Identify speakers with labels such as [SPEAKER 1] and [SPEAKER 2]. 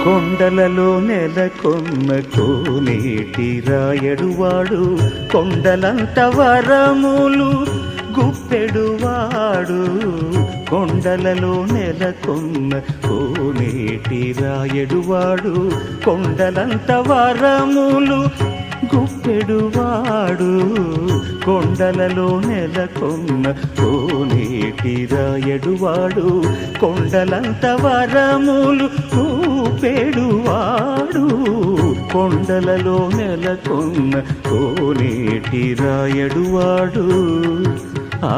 [SPEAKER 1] కొండలలో నెలకొన్న కోనేటి రాయడువాడు, కొండలంత వరములు గుప్పెడువాడు. కొండలలో నెలకొన్న కోనేటి రాయడువాడు, కొండలంత వరములు గుప్పెడువాడు. కొండలలో నెలకొన్న కోనేటి రాయడువాడు, కొండలంత వరములు గుప్పెడువాడు. కొండలలో నెలకొన్న కోనేటి రాయడువాడు. ఆ